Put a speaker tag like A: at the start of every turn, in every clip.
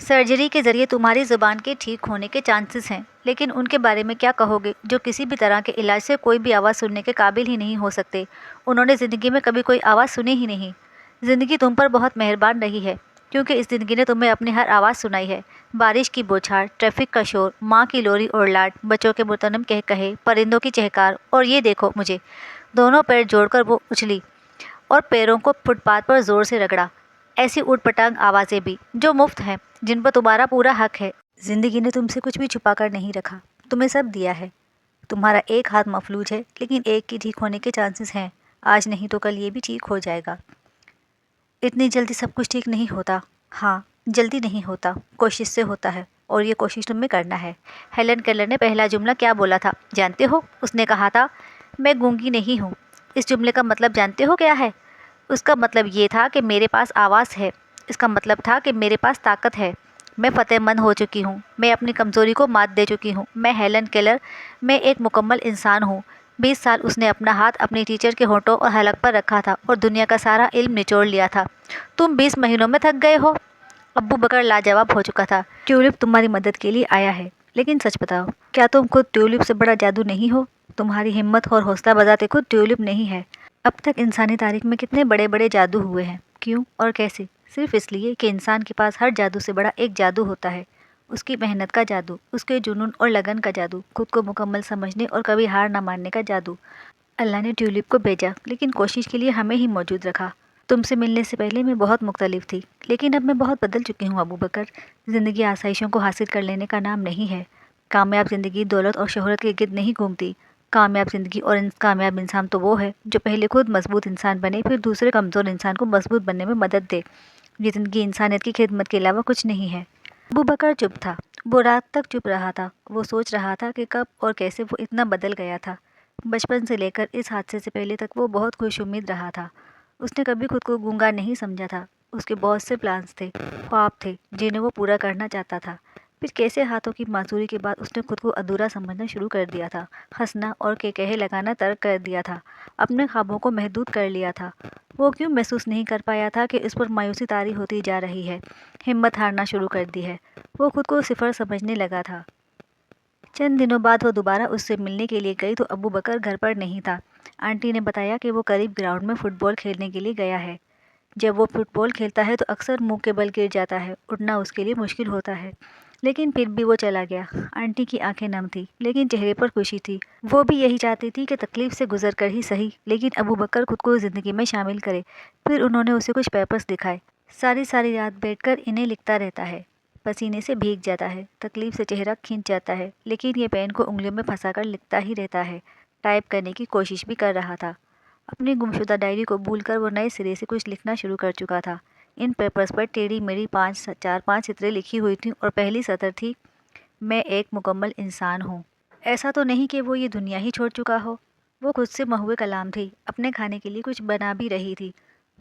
A: Surgery کے ذریعے تمہاری زبان کے ٹھیک ہونے کے چانسز ہیں، لیکن ان کے بارے میں کیا کہو گے جو کسی بھی طرح کے علاج سے کوئی بھی آواز سننے کے قابل ہی نہیں ہو سکتے؟ انہوں نے زندگی میں کبھی کوئی آواز سنی ہی نہیں۔ زندگی تم پر بہت مہربان رہی ہے، کیونکہ اس زندگی نے تمہیں اپنی ہر آواز سنائی ہے۔ بارش کی بوچھاڑ، ٹریفک کا شور، ماں کی لوری اور لاڈ، بچوں کے مترنم کہے، پرندوں کی چہکار، اور یہ دیکھو مجھے۔ دونوں پیر جوڑ کر وہ اچھلی اور پیروں کو فٹ پاتھ پر زور سے رگڑا۔ ایسی اوٹ پٹانگ آوازیں بھی جو مفت ہیں، جن پر تمہارا پورا حق ہے۔ زندگی نے تم سے کچھ بھی چھپا کر نہیں رکھا، تمہیں سب دیا ہے۔ تمہارا ایک ہاتھ مفلوج ہے، لیکن ایک کی ٹھیک ہونے کے چانسز ہیں۔ آج نہیں تو کل یہ بھی ٹھیک ہو جائے گا۔ اتنی جلدی سب کچھ ٹھیک نہیں ہوتا۔ ہاں، جلدی نہیں ہوتا، کوشش سے ہوتا ہے، اور یہ کوشش تمہیں کرنا ہے۔ ہیلن کیلر نے پہلا جملہ کیا بولا تھا جانتے ہو؟ اس نے کہا تھا، میں گونگی نہیں ہوں۔ اس جملے کا مطلب جانتے ہو کیا ہے؟ اس کا مطلب یہ تھا کہ میرے پاس آواز ہے۔ اس کا مطلب تھا کہ میرے پاس طاقت ہے۔ میں فتح مند ہو چکی ہوں۔ میں اپنی کمزوری کو مات دے چکی ہوں۔ میں ہیلن کیلر، میں ایک مکمل انسان ہوں۔ 20 سال اس نے اپنا ہاتھ اپنی ٹیچر کے ہونٹوں اور حلق پر رکھا تھا اور دنیا کا سارا علم نچوڑ لیا تھا۔ تم 20 مہینوں میں تھک گئے ہو؟ ابو بکر لاجواب ہو چکا تھا۔ ٹیولپ تمہاری مدد کے لیے آیا ہے، لیکن سچ بتاؤ، کیا تم خود ٹیولپ سے بڑا جادو نہیں ہو؟ تمہاری ہمت اور حوصلہ بذات خود ٹیولپ نہیں ہے۔ اب تک انسانی تاریخ میں کتنے بڑے بڑے جادو ہوئے ہیں، کیوں اور کیسے؟ صرف اس لیے کہ انسان کے پاس ہر جادو سے بڑا ایک جادو ہوتا ہے، اس کی محنت کا جادو، اس کے جنون اور لگن کا جادو، خود کو مکمل سمجھنے اور کبھی ہار نہ ماننے کا جادو۔ اللہ نے ٹیولپ کو بھیجا، لیکن کوشش کے لیے ہمیں ہی موجود رکھا۔ تم سے ملنے سے پہلے میں بہت مختلف تھی، لیکن اب میں بہت بدل چکی ہوں ابو بکر۔ زندگی آسائشوں کو حاصل کر لینے کا نام نہیں ہے۔ کامیاب زندگی دولت اور شہرت کے گرد نہیں گھومتی۔ کامیاب زندگی اور کامیاب انسان تو وہ ہے جو پہلے خود مضبوط انسان بنے، پھر دوسرے کمزور انسان کو مضبوط بننے میں مدد دے۔ یہ زندگی انسانیت کی خدمت کے علاوہ کچھ نہیں ہے۔ ابو بکر چپ تھا۔ وہ رات تک چپ رہا تھا۔ وہ سوچ رہا تھا کہ کب اور کیسے وہ اتنا بدل گیا تھا۔ بچپن سے لے کر اس حادثے سے پہلے تک وہ بہت خوش امید رہا تھا۔ اس نے کبھی خود کو گونگا نہیں سمجھا تھا۔ اس کے بہت سے پلانز تھے، خواب تھے، جنہیں وہ پورا کرنا چاہتا تھا۔ پھر کیسے ہاتھوں کی معذوری کے بعد اس نے خود کو ادھورا سمجھنا شروع کر دیا تھا، ہنسنا اور کہے لگانا ترک کر دیا تھا، اپنے خوابوں کو محدود کر لیا تھا۔ وہ کیوں محسوس نہیں کر پایا تھا کہ اس پر مایوسی طاری ہوتی جا رہی ہے، ہمت ہارنا شروع کر دی ہے۔ وہ خود کو صفر سمجھنے لگا تھا۔ چند دنوں بعد وہ دوبارہ اس سے ملنے کے لیے گئی تو ابو بکر گھر پر نہیں تھا۔ آنٹی نے بتایا کہ وہ قریب گراؤنڈ میں فٹ بال کھیلنے کے لیے گیا ہے۔ جب وہ فٹ بال کھیلتا ہے تو اکثر منہ کے بل گر جاتا ہے، اٹھنا اس کے لیے مشکل ہوتا ہے، لیکن پھر بھی وہ چلا گیا۔ آنٹی کی آنکھیں نم تھیں، لیکن چہرے پر خوشی تھی۔ وہ بھی یہی چاہتی تھی کہ تکلیف سے گزر کر ہی صحیح، لیکن ابو بکر خود کو زندگی میں شامل کرے۔ پھر انہوں نے اسے کچھ پیپرز دکھائے۔ ساری رات بیٹھ کر انہیں لکھتا رہتا ہے، پسینے سے بھیگ جاتا ہے، تکلیف سے چہرہ کھنچ جاتا ہے، لیکن یہ پین کو انگلیوں میں پھنسا کر لکھتا ہی رہتا ہے۔ ٹائپ کرنے کی کوشش بھی کر رہا تھا۔ اپنی گمشدہ ڈائری کو بھول کر وہ نئے سرے سے کچھ لکھنا شروع کر چکا تھا۔ ان پیپرز پر ٹیڑھی میڑھی 4-5 سطریں لکھی ہوئی تھیں اور پہلی سطر تھی، میں ایک مکمل انسان ہوں۔ ایسا تو نہیں کہ وہ یہ دنیا ہی چھوڑ چکا ہو۔ وہ خود سے محو کلام تھی، اپنے کھانے کے لیے کچھ بنا بھی رہی تھی۔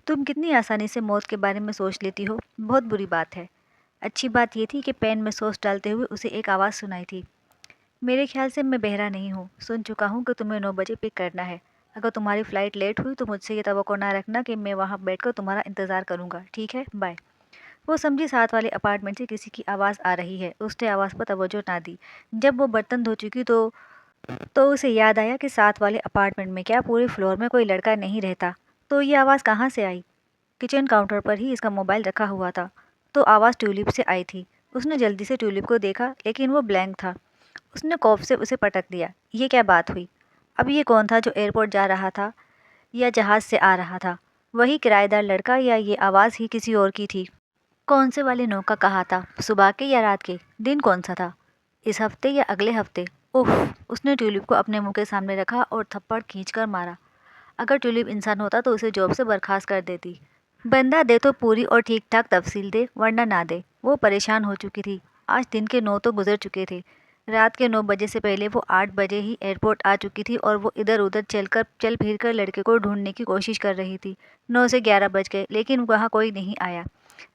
A: تم کتنی آسانی سے موت کے بارے میں سوچ لیتی ہو، بہت بری بات ہے۔ اچھی بات یہ تھی کہ پین میں سوس ڈالتے ہوئے اسے ایک آواز سنائی تھی، میرے خیال سے میں بہرا نہیں ہوں، سن چکا ہوں کہ تمہیں 9 بجے پک کرنا ہے۔ اگر تمہاری فلائٹ لیٹ ہوئی تو مجھ سے یہ توقع نہ رکھنا کہ میں وہاں بیٹھ کر تمہارا انتظار کروں گا، ٹھیک ہے؟ بائے۔ وہ سمجھی ساتھ والے اپارٹمنٹ سے کسی کی آواز آ رہی ہے۔ اس نے آواز پر توجہ نہ دی۔ جب وہ برتن دھو چکی تو اسے یاد آیا کہ ساتھ والے اپارٹمنٹ میں کیا پورے فلور میں کوئی لڑکا نہیں رہتا؟ تو یہ آواز کہاں سے آئی؟ کچن کاؤنٹر پر ہی اس کا موبائل رکھا ہوا تھا، تو آواز ٹیولپ سے آئی تھی۔ اس نے جلدی سے ٹیولپ کو دیکھا، لیکن وہ بلینک تھا۔ اس نے خوف سے اسے پٹک دیا۔ یہ کیا بات ہوئی؟ اب یہ کون تھا جو ایئرپورٹ جا رہا تھا یا جہاز سے آ رہا تھا؟ وہی کرایہ دار لڑکا یا یہ آواز ہی کسی اور کی تھی؟ کون سے والے نو کا کہا تھا، صبح کے یا رات کے؟ دن کون سا تھا، اس ہفتے یا اگلے ہفتے؟ اوہ! اس نے ٹیولپ کو اپنے منہ کے سامنے رکھا اور تھپڑ کھینچ کر مارا۔ اگر ٹیولپ انسان ہوتا تو اسے جاب سے برخاست کر دیتی۔ بندہ دے تو پوری اور ٹھیک ٹھاک تفصیل دے، ورنہ نہ دے۔ وہ پریشان ہو چکی تھی۔ آج دن کے 9 تو گزر چکے تھے۔ رات کے 9 بجے سے پہلے وہ 8 بجے ہی ایئرپورٹ آ چکی تھی اور وہ ادھر ادھر چل پھر کر لڑکے کو ڈھونڈنے کی کوشش کر رہی تھی۔ 9 سے 11 بج گئے، لیکن وہاں کوئی نہیں آیا۔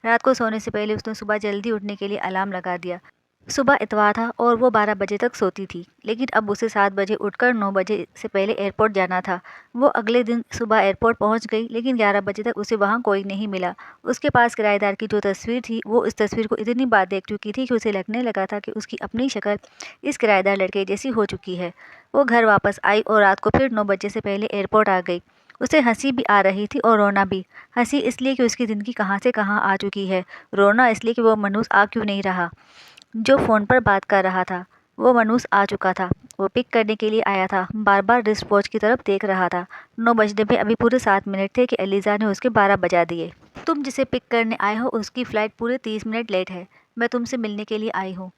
A: رات کو سونے سے پہلے اس نے صبح جلدی اٹھنے کے لیے الارم لگا دیا۔ صبح اتوار تھا اور وہ 12 بجے تک سوتی تھی، لیکن اب اسے 7 بجے اٹھ کر 9 بجے سے پہلے ایئرپورٹ جانا تھا۔ وہ اگلے دن صبح ایئرپورٹ پہنچ گئی، لیکن 11 بجے تک اسے وہاں کوئی نہیں ملا۔ اس کے پاس کرایہ دار کی جو تصویر تھی، وہ اس تصویر کو اتنی بار دیکھ چکی تھی کہ اسے لگنے لگا تھا کہ اس کی اپنی شکل اس کرایہ دار لڑکے جیسی ہو چکی ہے۔ وہ گھر واپس آئی اور رات کو پھر 9 بجے سے پہلے ایئرپورٹ آ گئی۔ اسے ہنسی بھی آ رہی تھی اور رونا بھی۔ ہنسی اس لیے کہ اس کی زندگی کہاں سے کہاں آ چکی ہے، رونا اس لیے کہ وہ منوس آ کیوں نہیں رہا جو فون پر بات کر رہا تھا۔ وہ منوس آ چکا تھا، وہ پک کرنے کے لیے آیا تھا، بار بار رسٹ واچ کی طرف دیکھ رہا تھا۔ 9 بجنے میں ابھی پورے 7 منٹ تھے کہ ایلیزا نے اس کے 12 بجا دیے۔ تم جسے پک کرنے آئے ہو اس کی فلائٹ پورے 30 منٹ لیٹ ہے۔ میں تم سے ملنے کے لیے آئی ہوں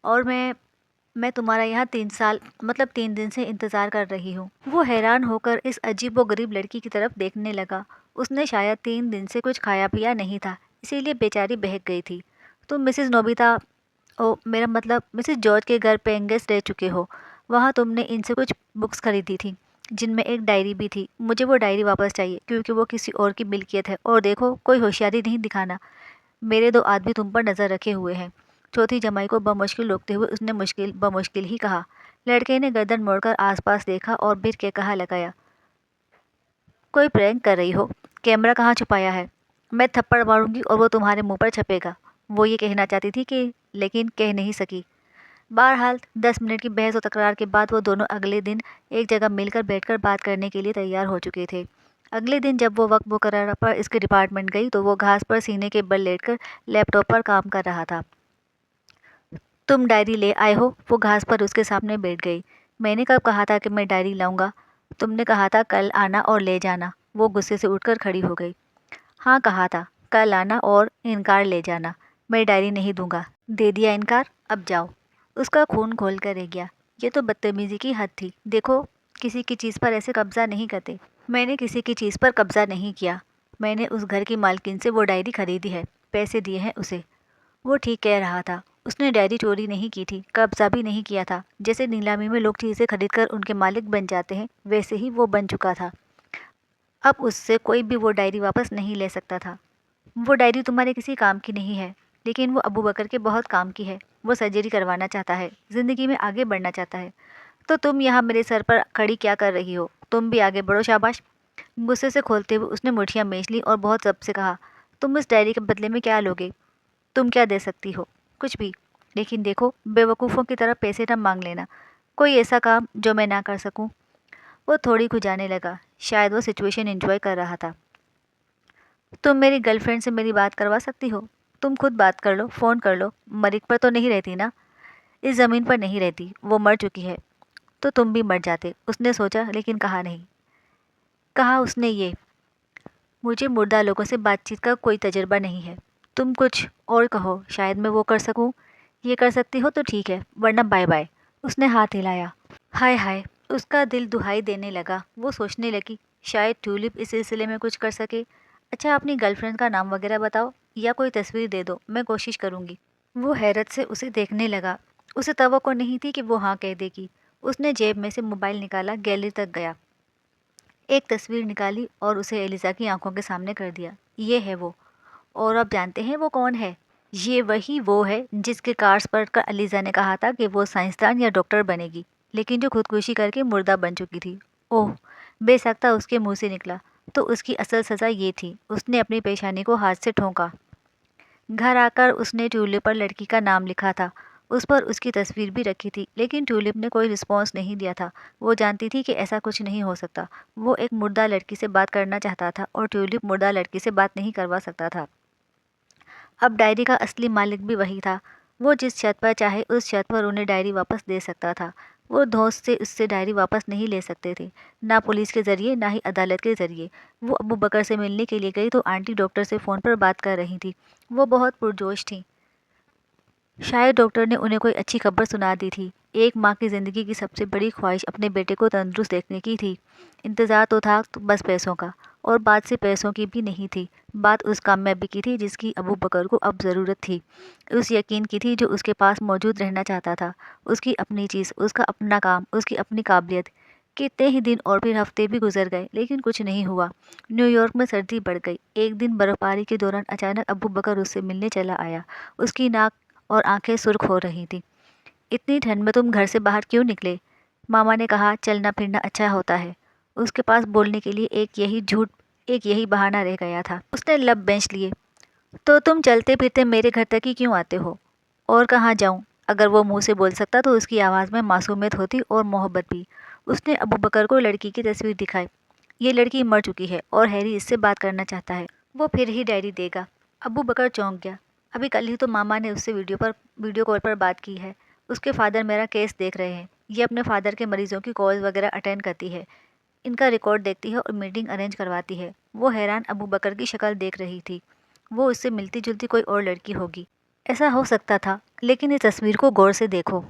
A: اور میں تمہارا یہاں 3 دن سے انتظار کر رہی ہوں۔ وہ حیران ہو کر اس عجیب و غریب لڑکی کی طرف دیکھنے لگا۔ اس نے شاید 3 دن سے کچھ کھایا پیا نہیں تھا، اسی لیے بیچاری بہک گئی تھی۔ تم مسز نوبیتا میرا مطلب مسز جارج کے گھر پینگ گیسٹ رہ چکے ہو۔ وہاں تم نے ان سے کچھ بکس خریدی تھی جن میں ایک ڈائری بھی تھی۔ مجھے وہ ڈائری واپس چاہیے کیونکہ وہ کسی اور کی ملکیت ہے، اور دیکھو کوئی ہوشیاری نہیں دکھانا، میرے 2 آدمی تم پر نظر رکھے ہوئے ہیں۔ چوتھی جمائی کو بمشکل روکتے ہوئے اس نے بمشکل ہی کہا۔ لڑکے نے گردن موڑ کر آس پاس دیکھا اور بھر کے کہا لگایا، کوئی پرینک کر رہی ہو؟ کیمرہ کہاں چھپایا ہے؟ میں تھپڑ ماروں گی اور وہ تمہارے منہ پر چھپے گا۔ وہ یہ کہنا چاہتی تھی لیکن کہہ نہیں سکی۔ بہرحال 10 منٹ کی بحث و تکرار کے بعد وہ دونوں اگلے دن ایک جگہ مل کر بیٹھ کر بات کرنے کے لیے تیار ہو چکے تھے۔ اگلے دن جب وہ وقت مقررہ پر اس کے ڈپارٹمنٹ گئی تو وہ گھاس پر سینے کے بل لیٹ کر لیپ ٹاپ پر کام کر رہا تھا۔ تم ڈائری لے آئے ہو؟ وہ گھاس پر اس کے سامنے بیٹھ گئی۔ میں نے کب کہا تھا کہ میں ڈائری لاؤں گا؟ تم نے کہا تھا کل آنا اور لے جانا۔ وہ غصے سے اٹھ کر کھڑی ہو گئی۔ ہاں کہا تھا، کل آنا اور انکار لے جانا۔ میں ڈائری نہیں دوں گا۔ دے دیا انکار، اب جاؤ۔ اس کا خون کھول کر رہ گیا۔ یہ تو بدتمیزی کی حد تھی۔ دیکھو کسی کی چیز پر ایسے قبضہ نہیں کرتے۔ میں نے کسی کی چیز پر قبضہ نہیں کیا۔ میں نے اس گھر کی مالکن سے وہ ڈائری خریدی ہے، پیسے دیے ہیں اسے۔ وہ ٹھیک کہہ رہا تھا۔ اس نے ڈائری چوری نہیں کی تھی، قبضہ بھی نہیں کیا تھا۔ جیسے نیلامی میں لوگ چیزیں خرید کر ان کے مالک بن جاتے ہیں، ویسے ہی وہ بن چکا تھا۔ اب اس سے کوئی بھی وہ ڈائری واپس نہیں لے سکتا تھا۔ وہ ڈائری تمہارے کسی کام کی نہیں ہے، لیکن وہ ابو بکر کے بہت کام کی ہے۔ وہ سرجری کروانا چاہتا ہے، زندگی میں آگے بڑھنا چاہتا ہے۔ تو تم یہاں میرے سر پر کھڑی کیا کر رہی ہو؟ تم بھی آگے بڑھو، شاباش۔ غصے سے کھولتے ہوئے اس نے مٹھیاں میچ لی اور بہت ضبط سے کہا، تم اس ڈائری کے بدلے میں کیا لوگے؟ تم کیا دے سکتی ہو؟ کچھ بھی، لیکن دیکھو بے وقوفوں کی طرح پیسے نہ مانگ لینا۔ کوئی ایسا کام جو میں نہ کر سکوں۔ وہ تھوڑی کھجانے لگا، شاید وہ سچویشن انجوائے کر رہا تھا۔ تم میری گرل فرینڈ سے میری بات کروا سکتی ہو؟ تم خود بات کر لو، فون کر لو۔ مریخ پر تو نہیں رہتی نا؟ اس زمین پر نہیں رہتی، وہ مر چکی ہے۔ تو تم بھی مر جاتے۔ اس نے سوچا لیکن کہا نہیں۔ کہا اس نے یہ، مجھے مردہ لوگوں سے بات چیت کا کوئی تجربہ نہیں ہے۔ تم کچھ اور کہو، شاید میں وہ کر سکوں۔ یہ کر سکتی ہو تو ٹھیک ہے، ورنہ بائے بائے۔ اس نے ہاتھ ہلایا۔ ہائے ہائے، اس کا دل دہائی دینے لگا۔ وہ سوچنے لگی شاید ٹیولپ اس سلسلے میں کچھ کر سکے۔ اچھا اپنی گرل فرینڈ کا نام وغیرہ بتاؤ یا کوئی تصویر دے دو، میں کوشش کروں گی۔ وہ حیرت سے اسے دیکھنے لگا۔ اسے توقع نہیں تھی کہ وہ ہاں کہہ دے گی۔ اس نے جیب میں سے موبائل نکالا، گیلری تک گیا، ایک تصویر نکالی اور اسے ایلیزا کی آنکھوں کے سامنے کر دیا۔ یہ ہے وہ۔ اور آپ جانتے ہیں وہ کون ہے؟ یہ وہی وہ ہے جس کے کارڈز پڑھ کر ایلیزا نے کہا تھا کہ وہ سائنسدان یا ڈاکٹر بنے گی، لیکن جو خودکشی کر کے مردہ بن چکی تھی۔ اوہ، بے ساختہ اس کے منہ سے نکلا۔ تو اس کی اصل سزا یہ تھی۔ اس نے اپنی پیشانی کو ہاتھ سے ٹھونکا۔ گھر آ کر اس نے ٹیولپ پر لڑکی کا نام لکھا تھا، اس پر اس کی تصویر بھی رکھی تھی، لیکن ٹیولپ نے کوئی رسپانس نہیں دیا تھا۔ وہ جانتی تھی کہ ایسا کچھ نہیں ہو سکتا۔ وہ ایک مردہ لڑکی سے بات کرنا چاہتا تھا اور ٹیولپ مردہ لڑکی سے بات نہیں کروا سکتا تھا۔ اب ڈائری کا اصلی مالک بھی وہی تھا۔ وہ جس شرط پر چاہے اس شرط پر انہیں ڈائری واپس دے سکتا تھا۔ وہ دھوس سے اس سے ڈائری واپس نہیں لے سکتے تھے، نہ پولیس کے ذریعے نہ ہی عدالت کے ذریعے۔ وہ ابو بکر سے ملنے کے لیے گئی تو آنٹی ڈاکٹر سے فون پر بات کر رہی تھی۔ وہ بہت پرجوش تھیں۔ شاید ڈاکٹر نے انہیں کوئی اچھی خبر سنا دی تھی۔ ایک ماں کی زندگی کی سب سے بڑی خواہش اپنے بیٹے کو تندرست دیکھنے کی تھی۔ انتظار تو تھا بس پیسوں کا، اور بات سے پیسوں کی بھی نہیں تھی، بات اس کامیابی کی تھی جس کی ابو بکر کو اب ضرورت تھی، اس یقین کی تھی جو اس کے پاس موجود رہنا چاہتا تھا، اس کی اپنی چیز، اس کا اپنا کام، اس کی اپنی قابلیت۔ کتنے ہی دن اور پھر ہفتے بھی گزر گئے لیکن کچھ نہیں ہوا۔ نیو یارک میں سردی بڑھ گئی۔ ایک دن برف باری کے دوران اچانک ابو بکر اس سے ملنے چلا آیا۔ اس کی ناک اور آنکھیں سرخ ہو رہی تھیں۔ اتنی ٹھنڈ میں تم گھر سے باہر کیوں نکلے؟ ماما نے کہا چلنا پھرنا اچھا ہوتا ہے۔ اس کے پاس بولنے کے لیے ایک یہی بہانہ رہ گیا تھا۔ اس نے لب بینچ لیے۔ تو تم چلتے پھرتے میرے گھر تک ہی کیوں آتے ہو؟ اور کہاں جاؤں؟ اگر وہ منہ سے بول سکتا تو اس کی آواز میں معصومیت ہوتی اور محبت بھی۔ اس نے ابو بکر کو لڑکی کی تصویر دکھائی۔ یہ لڑکی مر چکی ہے اور ہیری اس سے بات کرنا چاہتا ہے۔ وہ پھر ہی ڈیڈی دے گا۔ ابو بکر چونک گیا۔ ابھی کل ہی تو ماما نے اس سے ویڈیو کال پر بات کی ہے۔ اس کے فادر میرا کیس دیکھ رہے ہیں۔ یہ اپنے فادر کے مریضوں کی کالز وغیرہ اٹینڈ کرتی ہے، ان کا ریکارڈ دیکھتی ہے اور میٹنگ ارینج کرواتی ہے۔ وہ حیران ابو بکر کی شکل دیکھ رہی تھی۔ وہ اس سے ملتی جلتی کوئی اور لڑکی ہوگی، ایسا ہو سکتا تھا، لیکن اس تصویر کو غور سے دیکھو۔